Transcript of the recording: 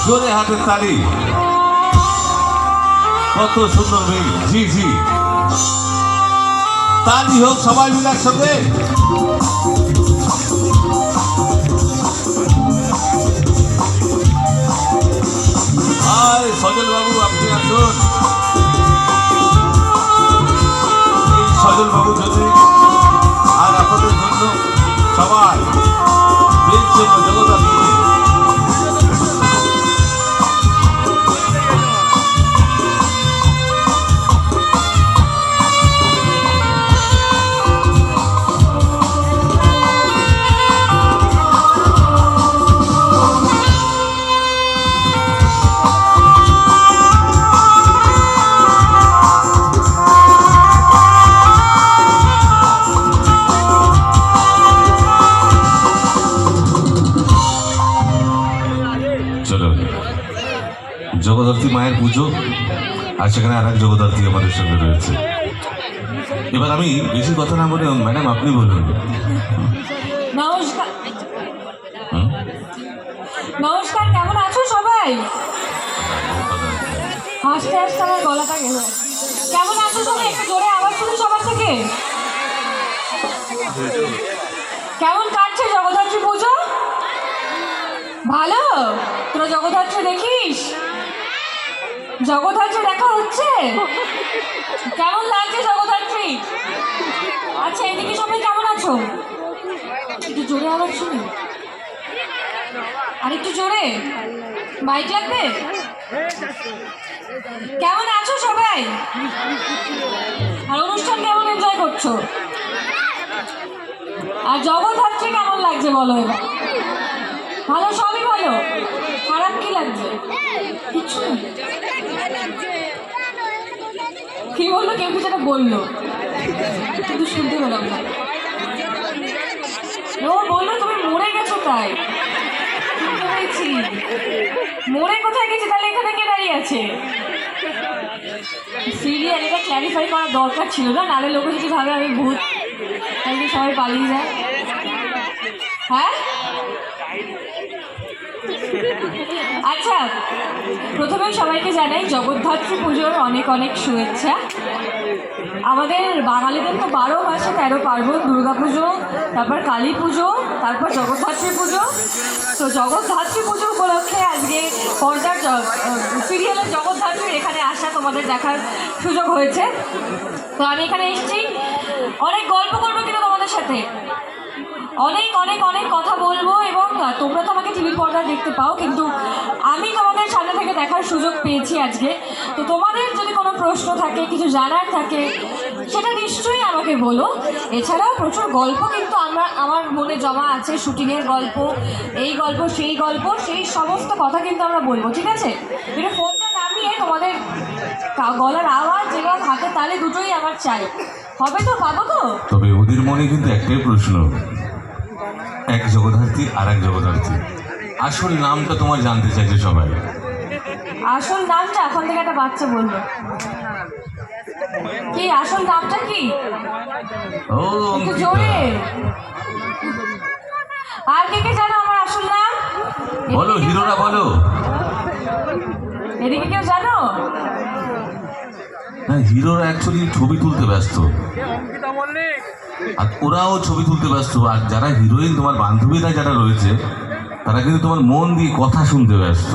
জোরে হাতের তালি। কত সুন্দর মেয়ে, জি জি, তালি হোক সবাই মিলে একসাথে। সজল বাবু আপনি আসুন। এই সজল বাবু যদি আর আপনাদের জন্য সবাই বেঞ্চে জগতা দিয়ে জগদ্ধাত্রী মায়ের পুজো, আর সেখানে আর এক জগদ্ধাত্রী আমাদের সঙ্গে রয়েছে। এবার আমি বেশি কথা না বলে ম্যাডাম আপনি বলুন। নমস্কার, নমস্কার, কেমন আছো সবাই? হাসতে হাসতে আমার গলাটা গেল। কেমন আছো সবাই? একটু জোরে আওয়াজ শুনি সবার থেকে। কেমন কাটছে জগদ্ধাত্রী পুজো? ভালো? তোরা জগদ্ধাত্রী দেখিস? জগদ্ধাত্রী দেখা হচ্ছে? কেমন লাগছে জগদ্ধাত্রী? আচ্ছা, এদিকে সবাই কেমন আছো? একটু জোরে আওয়াজ শুনি, আর একটু জোরে। মাইক লাগবে? কেমন আছো সবাই? আর অনুষ্ঠান কেমন এনজয় করছো? আর জগদ্ধাত্রী কেমন লাগছে বলো এবার? ভালো, সবই ভালো। খারাপ কি লাগছে? কিছু কি বললো? কেউ কিছু একটা বললো কিন্তু শুনতে পেলাম না। ও বললো তুমি মরে গেছো, তাই পেয়েছি। মরে কোথায় গেছে? তাহলে এখানে কে দাঁড়িয়ে আছে? সিরিয়াল, এটা ক্ল্যারিফাই করার দরকার ছিল না, নাহলে লোকে যদি ভাবে আমি ভূত তাহলে সবাই পালিয়ে যায়। হ্যাঁ, আচ্ছা, প্রথমে সবাইকে জানাই জগদ্ধাত্রী পুজোর অনেক অনেক শুভেচ্ছা। আমাদের বাঙালিদের তো 12 মাসে 13 পার্বণ, দুর্গা পুজো, তারপর কালী পুজো, তারপর জগদ্ধাত্রী পুজো। তো জগদ্ধাত্রী পুজো উপলক্ষে আজকে পর্দার সিরিয়ালের জগদ্ধাত্রীর এখানে আসা তোমাদের দেখার সুযোগ হয়েছে। তো আমি এখানে এসেছি অনেক গল্প করবো কিন্তু তোমাদের সাথে, অনেক অনেক অনেক কথা বলবো। এবং তোমরা তো আমাকে টিভির পর্দায় দেখতে পাও, কিন্তু আমি তোমাদের সামনে থেকে দেখার সুযোগ পেয়েছি আজকে। তো তোমাদের যদি কোনো প্রশ্ন থাকে, কিছু জানার থাকে, সেটা নিশ্চয়ই আমাকে বলো। এছাড়াও প্রচুর গল্প কিন্তু আমার মনে জমা আছে, শুটিংয়ের গল্প, এই গল্প, সেই গল্প, সেই সমস্ত কথা কিন্তু আমরা বলবো, ঠিক আছে? কিন্তু ফোনটা নামিয়ে তোমাদের গলার আওয়াজ এবং হাতে তালে দুটোই আমার চাই। হবে তো? পাবো তো? তবে ওদের মনে কিন্তু একটাই প্রশ্ন, এক জগদ্ধাত্রী আর এক জগদ্ধাত্রী, আসল নামটা তোমার জানতে চাইছে সবাই। আসল নামটা এখন থেকে একটা বাচ্চা বলবো। কি আসল নামটা কি? ও একটু জোরে। আর কে কে জানো আমার আসল নাম? বলো, হিরোরা বলো। এদিকে কেউ জানো? হ্যাঁ, হিরোরা অ্যাকচুয়ালি ছবি তুলতে ব্যস্ত, আর ওরাও ছবি তুলতে ব্যস্ত। আর যারা হিরোইন, তোমার বান্ধবীরা যারা রয়েছে, তারা কিন্তু তোমার মন দিয়ে কথা শুনতে ব্যস্ত।